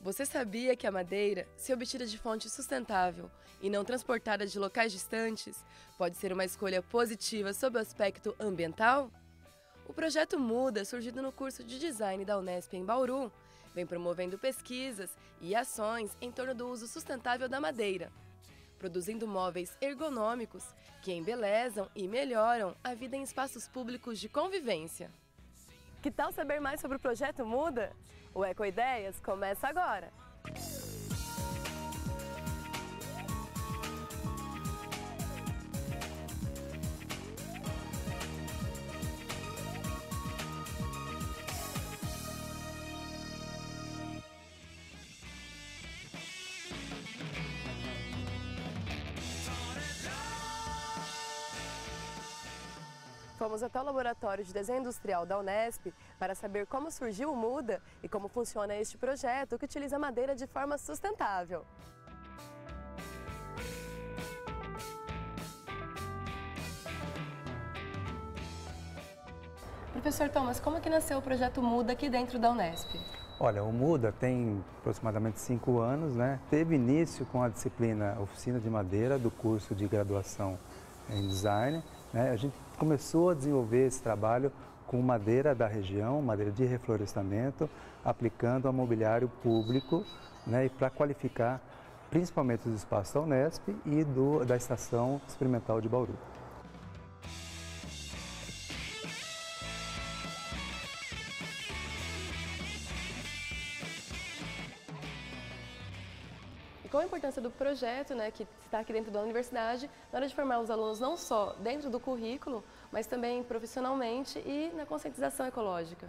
Você sabia que a madeira, se obtida de fonte sustentável e não transportada de locais distantes, pode ser uma escolha positiva sob o aspecto ambiental? O projeto Muda, surgido no curso de design da Unesp em Bauru, vem promovendo pesquisas e ações em torno do uso sustentável da madeira, produzindo móveis ergonômicos que embelezam e melhoram a vida em espaços públicos de convivência. Que tal saber mais sobre o projeto Muda? O Ecoideias começa agora! Fomos até o Laboratório de Desenho Industrial da Unesp para saber como surgiu o Muda e como funciona este projeto que utiliza madeira de forma sustentável. Professor Thomas, como que nasceu o projeto Muda aqui dentro da Unesp? Olha, o Muda tem aproximadamente 5 anos, né? Teve início com a disciplina Oficina de Madeira do curso de graduação em Design, né? A gente começou a desenvolver esse trabalho com madeira da região, madeira de reflorestamento, aplicando a mobiliário público, né? E para qualificar principalmente os espaços da Unesp e da Estação Experimental de Bauru. Qual a importância do projeto, né, que está aqui dentro da universidade, na hora de formar os alunos não só dentro do currículo, mas também profissionalmente e na conscientização ecológica?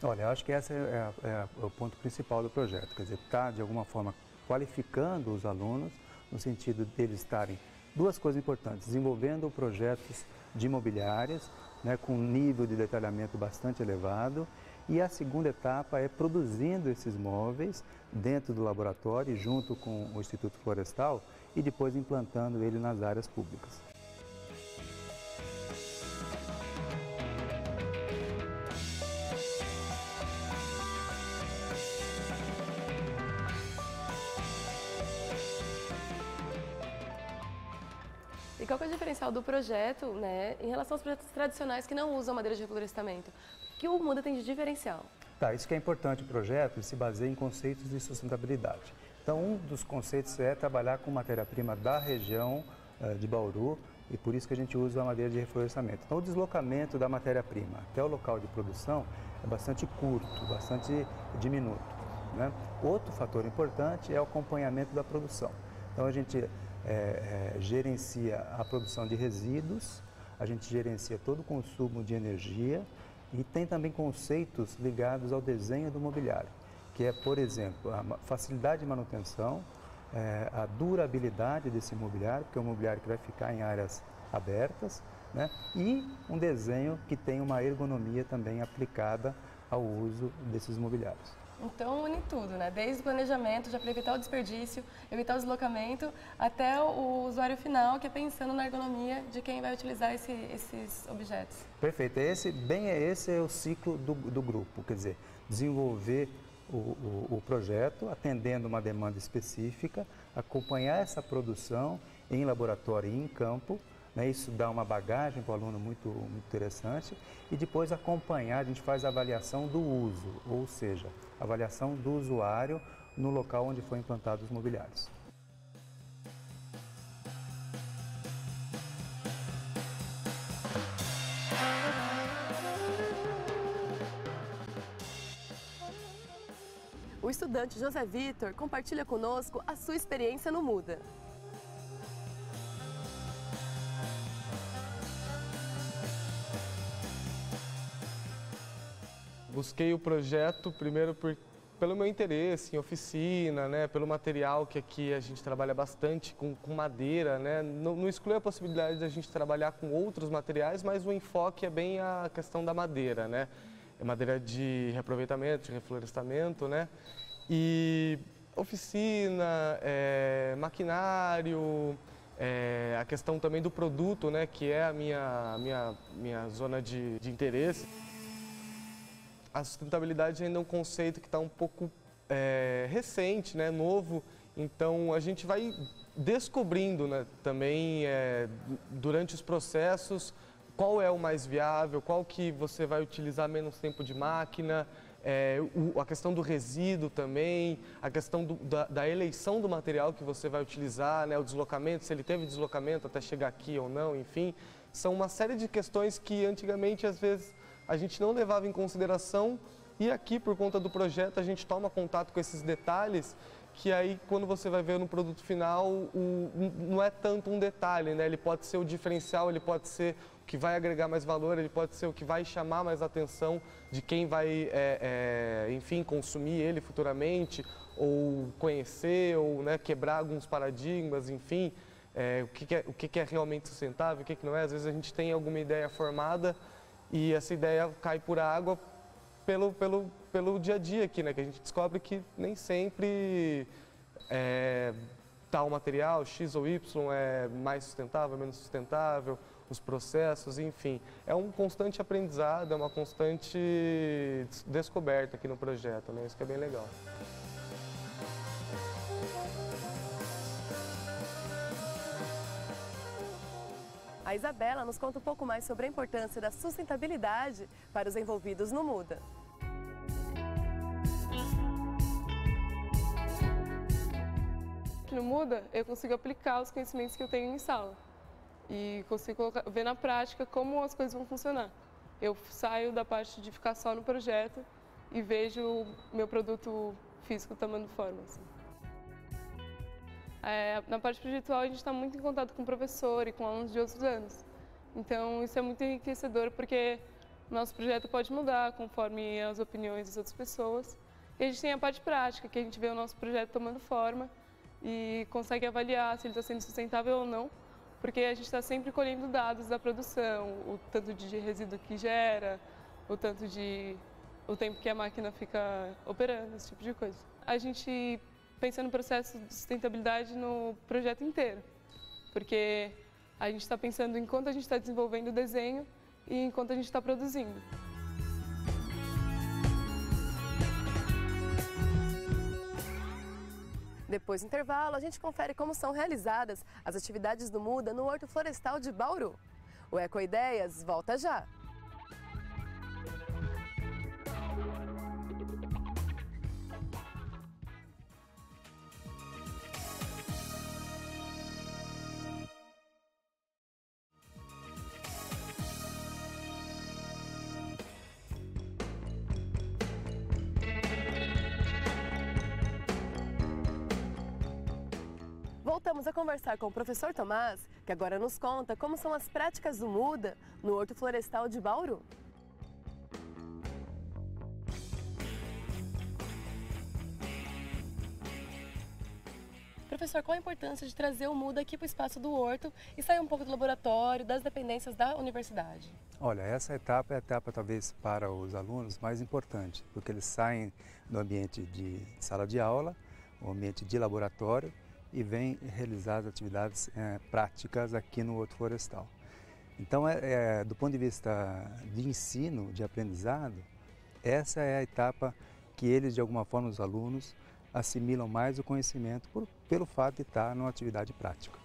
Olha, eu acho que esse é o ponto principal do projeto, quer dizer, está de alguma forma qualificando os alunos no sentido deles estarem, duas coisas importantes, desenvolvendo projetos de imobiliárias, né, com um nível de detalhamento bastante elevado, e a segunda etapa é produzindo esses móveis dentro do laboratório, junto com o Instituto Florestal, e depois implantando ele nas áreas públicas. E qual que é o diferencial do projeto, né, em relação aos projetos tradicionais que não usam madeira de reflorestamento? O que o Muda tem de diferencial? Tá, isso que é importante, o projeto se baseia em conceitos de sustentabilidade. Então, um dos conceitos é trabalhar com matéria-prima da região de Bauru, e por isso que a gente usa a madeira de reflorestamento. Então, o deslocamento da matéria-prima até o local de produção é bastante curto, bastante diminuto, né? Outro fator importante é o acompanhamento da produção. Então, a gente gerencia a produção de resíduos, a gente gerencia todo o consumo de energia e tem também conceitos ligados ao desenho do mobiliário, que é, por exemplo, a facilidade de manutenção, a durabilidade desse mobiliário, porque é um mobiliário que vai ficar em áreas abertas, né? E um desenho que tem uma ergonomia também aplicada ao uso desses mobiliários. Então une tudo, né? Desde o planejamento, já para evitar o desperdício, evitar o deslocamento, até o usuário final, que é pensando na ergonomia de quem vai utilizar esses objetos. Perfeito, esse é o ciclo do grupo, quer dizer, desenvolver o projeto, atendendo uma demanda específica, acompanhar essa produção em laboratório e em campo, né? Isso dá uma bagagem para o aluno muito interessante, e depois acompanhar, a gente faz a avaliação do uso, ou seja, avaliação do usuário no local onde foi implantados os mobiliários. O estudante José Vitor compartilha conosco a sua experiência no Muda. Busquei o projeto primeiro pelo meu interesse em oficina, né, pelo material que aqui a gente trabalha bastante com madeira, né, não exclui a possibilidade de a gente trabalhar com outros materiais, mas o enfoque é bem a questão da madeira, né, é madeira de reaproveitamento, de reflorestamento, né, e oficina, maquinário, a questão também do produto, né, que é a minha zona de interesse. A sustentabilidade ainda é um conceito que está um pouco recente, né, novo, então a gente vai descobrindo, né, também durante os processos qual é o mais viável, qual que você vai utilizar menos tempo de máquina, a questão do resíduo também, a questão da eleição do material que você vai utilizar, né, o deslocamento, se ele teve deslocamento até chegar aqui ou não, enfim. São uma série de questões que antigamente, às vezes, a gente não levava em consideração e aqui, por conta do projeto, a gente toma contato com esses detalhes que aí, quando você vai ver no produto final, não é tanto um detalhe, né? Ele pode ser o diferencial, ele pode ser o que vai agregar mais valor, ele pode ser o que vai chamar mais atenção de quem vai, enfim, consumir ele futuramente, ou conhecer, ou, né, quebrar alguns paradigmas, enfim, o que é realmente sustentável, o que não é. Às vezes a gente tem alguma ideia formada e essa ideia cai por água pelo dia a dia aqui, né? Que a gente descobre que nem sempre tal material, X ou Y, é mais sustentável, menos sustentável, os processos, enfim. É um constante aprendizado, é uma constante descoberta aqui no projeto, né? Isso que é bem legal. A Isabela nos conta um pouco mais sobre a importância da sustentabilidade para os envolvidos no Muda. No Muda, eu consigo aplicar os conhecimentos que eu tenho em sala e consigo ver na prática como as coisas vão funcionar. Eu saio da parte de ficar só no projeto e vejo o meu produto físico tomando forma. Assim. Na parte projetual, a gente está muito em contato com o professor e com alunos de outros anos. Então, isso é muito enriquecedor porque o nosso projeto pode mudar conforme as opiniões das outras pessoas. E a gente tem a parte prática, que a gente vê o nosso projeto tomando forma e consegue avaliar se ele está sendo sustentável ou não, porque a gente está sempre colhendo dados da produção, o tanto de resíduo que gera, o tempo que a máquina fica operando, esse tipo de coisa. A gente pensa no processo de sustentabilidade no projeto inteiro, porque a gente está pensando enquanto a gente está desenvolvendo o desenho e enquanto a gente está produzindo. Depois do intervalo, a gente confere como são realizadas as atividades do Muda no Horto Florestal de Bauru. O Ecoideias volta já! Voltamos a conversar com o professor Tomás, que agora nos conta como são as práticas do Muda no Horto Florestal de Bauru. Professor, qual a importância de trazer o Muda aqui para o espaço do Horto e sair um pouco do laboratório, das dependências da universidade? Olha, essa etapa é a etapa talvez para os alunos mais importante, porque eles saem do ambiente de sala de aula, o ambiente de laboratório, e vem realizar as atividades práticas aqui no Horto Florestal. Então, do ponto de vista de ensino, de aprendizado, essa é a etapa que eles, de alguma forma, os alunos, assimilam mais o conhecimento pelo fato de estar numa atividade prática.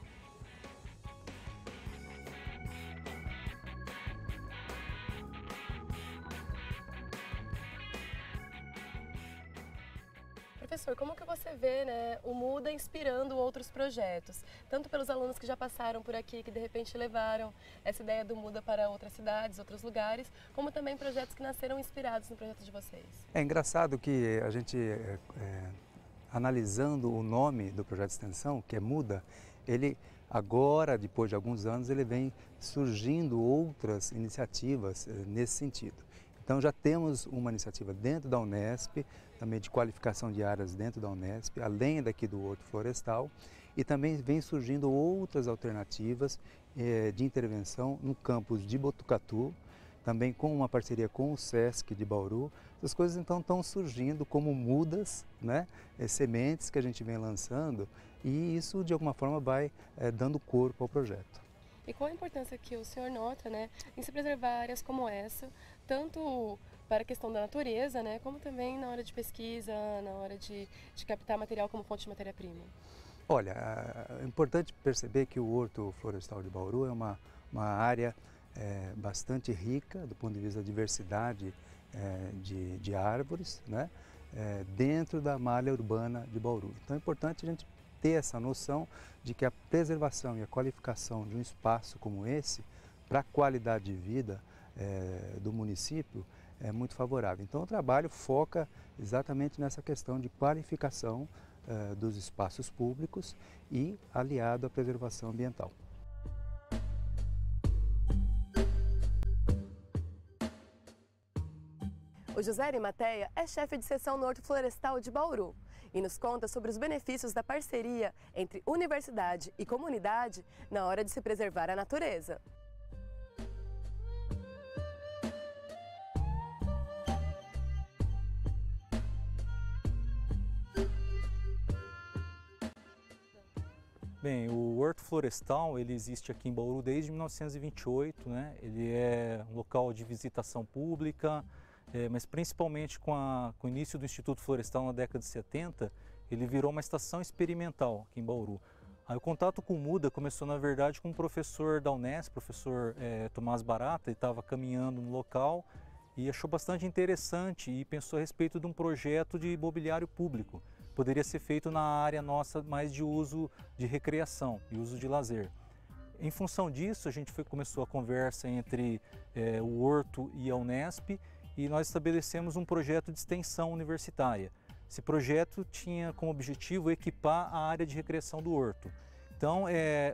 Professor, como que você vê, né, o Muda inspirando outros projetos? Tanto pelos alunos que já passaram por aqui, que de repente levaram essa ideia do Muda para outras cidades, outros lugares, como também projetos que nasceram inspirados no projeto de vocês. É engraçado que a gente, analisando o nome do projeto de extensão, que é Muda, ele agora, depois de alguns anos, ele vem surgindo outras iniciativas nesse sentido. Então já temos uma iniciativa dentro da Unesp, também de qualificação de áreas dentro da Unesp, além daqui do Horto Florestal, e também vem surgindo outras alternativas de intervenção no campus de Botucatu, também com uma parceria com o SESC de Bauru. Essas coisas então estão surgindo como mudas, né? Sementes que a gente vem lançando, e isso de alguma forma vai dando corpo ao projeto. E qual a importância que o senhor nota, né, em se preservar áreas como essa, tanto para a questão da natureza, né, como também na hora de pesquisa, na hora de captar material como fonte de matéria-prima? Olha, é importante perceber que o Horto Florestal de Bauru é uma área bastante rica do ponto de vista da diversidade de árvores, né, dentro da malha urbana de Bauru. Então é importante a gente ter essa noção de que a preservação e a qualificação de um espaço como esse, para a qualidade de vida do município, é muito favorável. Então o trabalho foca exatamente nessa questão de qualificação dos espaços públicos e aliado à preservação ambiental. O José Arimateia é chefe de seção no Horto Florestal de Bauru e nos conta sobre os benefícios da parceria entre universidade e comunidade na hora de se preservar a natureza. Bem, o Horto Florestal ele existe aqui em Bauru desde 1928, né? Ele é um local de visitação pública, mas principalmente com o início do Instituto Florestal na década de 70, ele virou uma estação experimental aqui em Bauru. Aí o contato com o MUDA começou, na verdade, com um professor da Unesp, professor Tomás Barata. Ele estava caminhando no local e achou bastante interessante e pensou a respeito de um projeto de mobiliário público. Poderia ser feito na área nossa mais de uso de recreação e uso de lazer. Em função disso, a gente começou a conversa entre o Horto e a Unesp e nós estabelecemos um projeto de extensão universitária. Esse projeto tinha como objetivo equipar a área de recreação do Horto. Então,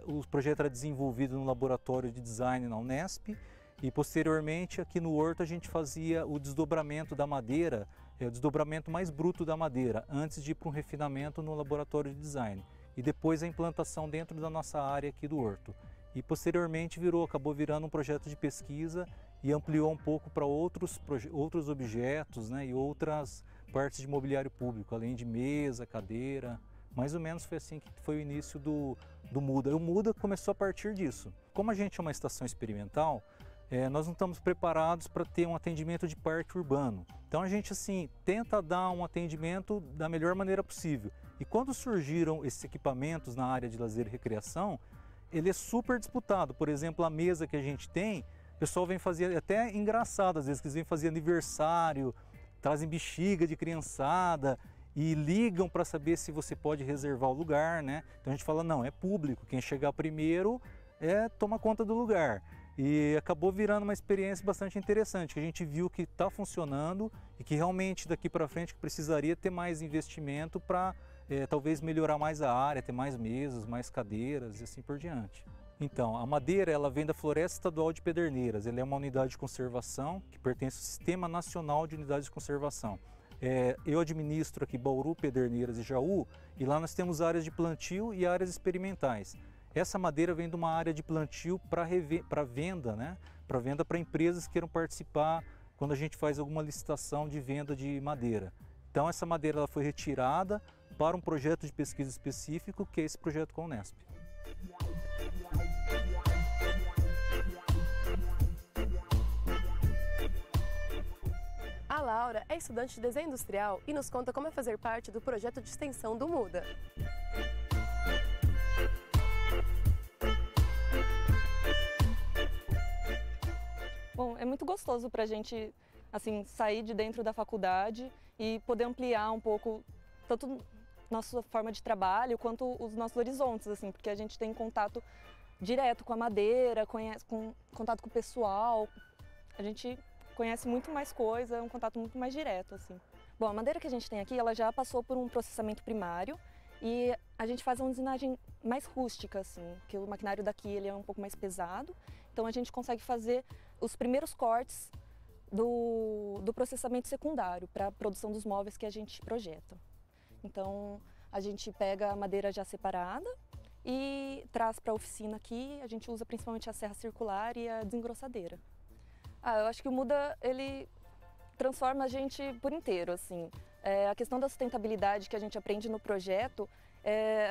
o projeto era desenvolvido no laboratório de design na Unesp e, posteriormente, aqui no Horto a gente fazia o desdobramento da madeira, o desdobramento mais bruto da madeira, antes de ir para um refinamento no laboratório de design. E depois a implantação dentro da nossa área aqui do Horto. E posteriormente acabou virando um projeto de pesquisa e ampliou um pouco para outros objetos, né, e outras partes de mobiliário público, além de mesa, cadeira. Mais ou menos foi assim que foi o início do MUDA. E o MUDA começou a partir disso. Como a gente é uma estação experimental, nós não estamos preparados para ter um atendimento de parque urbano. Então a gente assim tenta dar um atendimento da melhor maneira possível. E quando surgiram esses equipamentos na área de lazer e recreação, ele é super disputado. Por exemplo, a mesa que a gente tem, o pessoal vem fazer, até engraçado às vezes, que eles vêm fazer aniversário, trazem bexiga de criançada e ligam para saber se você pode reservar o lugar, né? Então a gente fala, não, é público, quem chegar primeiro toma conta do lugar. E acabou virando uma experiência bastante interessante, que a gente viu que está funcionando e que realmente daqui para frente precisaria ter mais investimento para talvez melhorar mais a área, ter mais mesas, mais cadeiras e assim por diante. Então, a madeira ela vem da Floresta Estadual de Pederneiras, ela é uma unidade de conservação que pertence ao Sistema Nacional de Unidades de Conservação. Eu administro aqui Bauru, Pederneiras e Jaú, e lá nós temos áreas de plantio e áreas experimentais. Essa madeira vem de uma área de plantio para venda, né? Para venda para empresas que queiram participar quando a gente faz alguma licitação de venda de madeira. Então essa madeira ela foi retirada para um projeto de pesquisa específico, que é esse projeto com a Unesp. A Laura é estudante de desenho industrial e nos conta como é fazer parte do projeto de extensão do MUDA. Bom, é muito gostoso para a gente assim, sair de dentro da faculdade e poder ampliar um pouco tanto nossa forma de trabalho quanto os nossos horizontes, assim, porque a gente tem contato direto com a madeira, contato com o pessoal, a gente conhece muito mais coisa, é um contato muito mais direto, assim. Bom, a madeira que a gente tem aqui, ela já passou por um processamento primário e a gente faz uma usinagem mais rústica, assim, que o maquinário daqui ele é um pouco mais pesado, então a gente consegue fazer os primeiros cortes do processamento secundário para a produção dos móveis que a gente projeta. Então a gente pega a madeira já separada e traz para a oficina aqui, a gente usa principalmente a serra circular e a desengrossadeira. Eu acho que o MUDA ele transforma a gente por inteiro, assim. A questão da sustentabilidade que a gente aprende no projeto,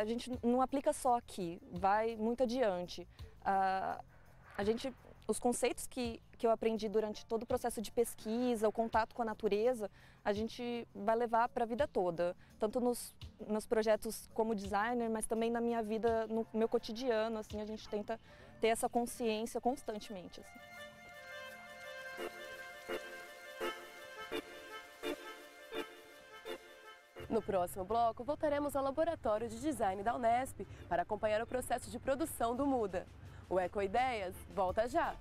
a gente não aplica só aqui, vai muito adiante. Os conceitos que que eu aprendi durante todo o processo de pesquisa, o contato com a natureza, a gente vai levar para a vida toda. Tanto nos meus projetos como designer, mas também na minha vida, no meu cotidiano, assim, a gente tenta ter essa consciência constantemente, assim. No próximo bloco, voltaremos ao Laboratório de Design da Unesp para acompanhar o processo de produção do Muda. O Ecoideias volta já!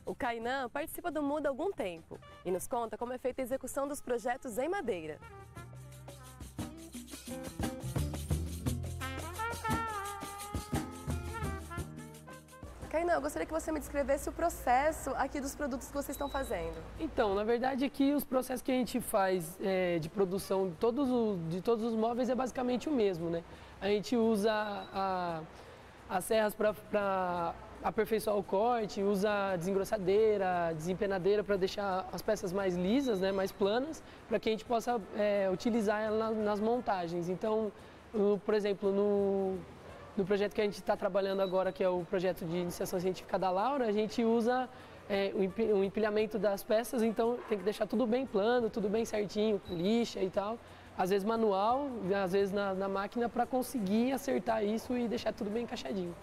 O Kainan participa do Muda há algum tempo e nos conta como é feita a execução dos projetos em madeira. Kainan, eu gostaria que você me descrevesse o processo aqui dos produtos que vocês estão fazendo. Então, na verdade, aqui os processos que a gente faz de produção de todos os móveis é basicamente o mesmo, né? A gente usa as serras para aperfeiçoar o corte, usa desengrossadeira, desempenadeira para deixar as peças mais lisas, né, mais planas, para que a gente possa utilizar ela nas montagens. Então, por exemplo, no projeto que a gente está trabalhando agora, que é o projeto de iniciação científica da Laura, a gente usa o empilhamento das peças, então tem que deixar tudo bem plano, tudo bem certinho, com lixa e tal. Às vezes manual, às vezes na máquina, para conseguir acertar isso e deixar tudo bem encaixadinho.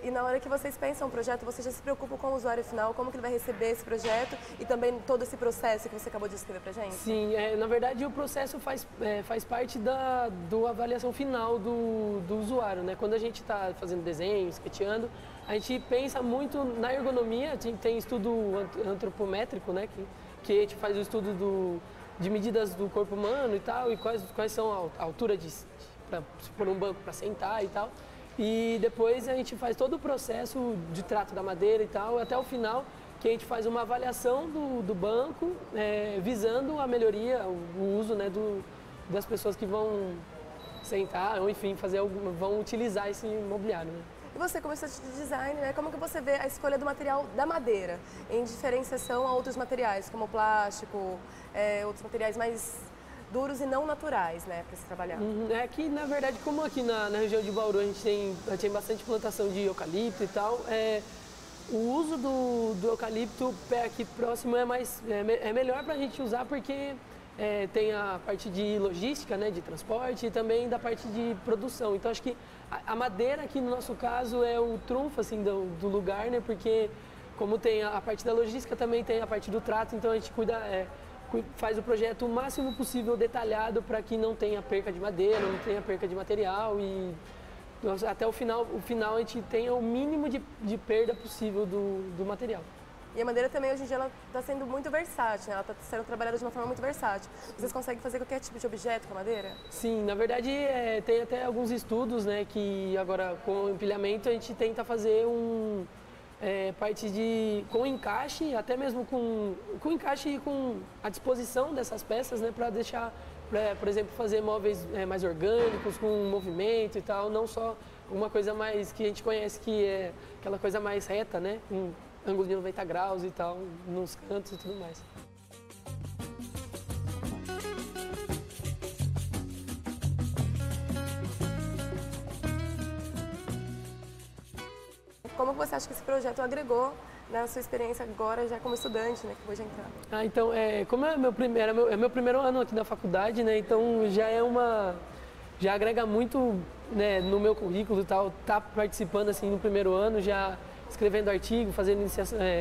E na hora que vocês pensam um projeto, vocês já se preocupam com o usuário final, como que ele vai receber esse projeto e também todo esse processo que você acabou de descrever pra gente? Sim, na verdade o processo faz parte da avaliação final do usuário, né? Quando a gente está fazendo desenho, sketchando, a gente pensa muito na ergonomia, a gente tem estudo antropométrico, né? Que a gente faz o estudo de medidas do corpo humano e tal, e quais são a altura para pôr um banco para sentar e tal. E depois a gente faz todo o processo de trato da madeira e tal, até o final, que a gente faz uma avaliação do banco, visando a melhoria, o uso, né, das pessoas que vão sentar, ou enfim, vão utilizar esse mobiliário, né? E você, como estudante de design, né, como que você vê a escolha do material da madeira, em diferenciação a outros materiais, como o plástico, outros materiais mais duros e não naturais, né, para se trabalhar? É que, na verdade, como aqui na região de Bauru a gente tem bastante plantação de eucalipto e tal, o uso do eucalipto aqui próximo é melhor para a gente usar porque tem a parte de logística, né, de transporte e também da parte de produção. Então, acho que a madeira aqui, no nosso caso, é o trunfo assim, do lugar, né, porque como tem a parte da logística, também tem a parte do trato, então a gente faz o projeto o máximo possível detalhado para que não tenha perca de madeira, não tenha perca de material e até o final a gente tenha o mínimo de perda possível do material. E a madeira também, hoje em dia, ela está sendo muito versátil, né? Ela está sendo trabalhada de uma forma muito versátil. Vocês conseguem fazer qualquer tipo de objeto com a madeira? Sim, na verdade tem até alguns estudos, né, que agora com o empilhamento a gente tenta fazer parte com encaixe, até mesmo com encaixe e com a disposição dessas peças, né, para deixar, por exemplo, fazer móveis mais orgânicos, com movimento e tal, não só uma coisa mais que a gente conhece que é aquela coisa mais reta, né, com ângulo de 90 graus e tal, nos cantos e tudo mais. Como você acha que esse projeto agregou na sua experiência agora, já como estudante, né, que foi já entrar? Então, como é meu primeiro ano aqui na faculdade, né, então já agrega muito, né, no meu currículo e tal, tá participando assim no primeiro ano, já escrevendo artigo, fazendo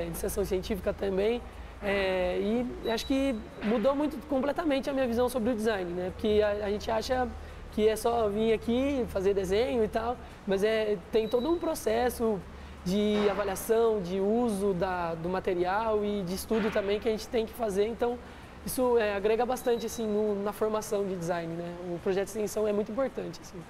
iniciação científica também, e acho que mudou completamente a minha visão sobre o design, né, porque a gente acha que é só vir aqui fazer desenho e tal, mas tem todo um processo de avaliação, de uso do material e de estudo também que a gente tem que fazer, então isso agrega bastante assim, na formação de design, né? O projeto de extensão é muito importante. Assim.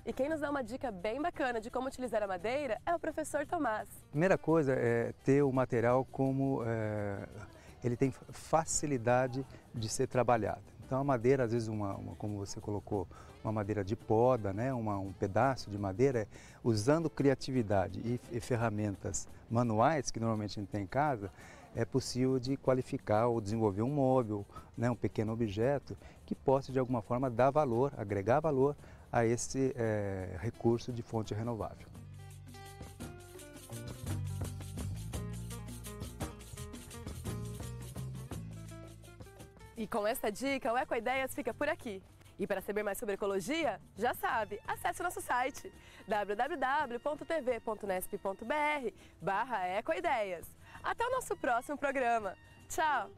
E quem nos dá uma dica bem bacana de como utilizar a madeira é o professor Tomás. Primeira coisa é ter o material como ele tem facilidade de ser trabalhado. Então a madeira, às vezes, como você colocou, uma madeira de poda, né? Um pedaço de madeira, usando criatividade e ferramentas manuais que normalmente a gente tem em casa, é possível de qualificar ou desenvolver um móvel, né? Um pequeno objeto que possa de alguma forma dar valor, agregar valor a esse recurso de fonte renovável. E com essa dica, o Ecoideias fica por aqui. E para saber mais sobre ecologia, já sabe, acesse o nosso site www.tv.nesp.br/ecoideias. Até o nosso próximo programa. Tchau!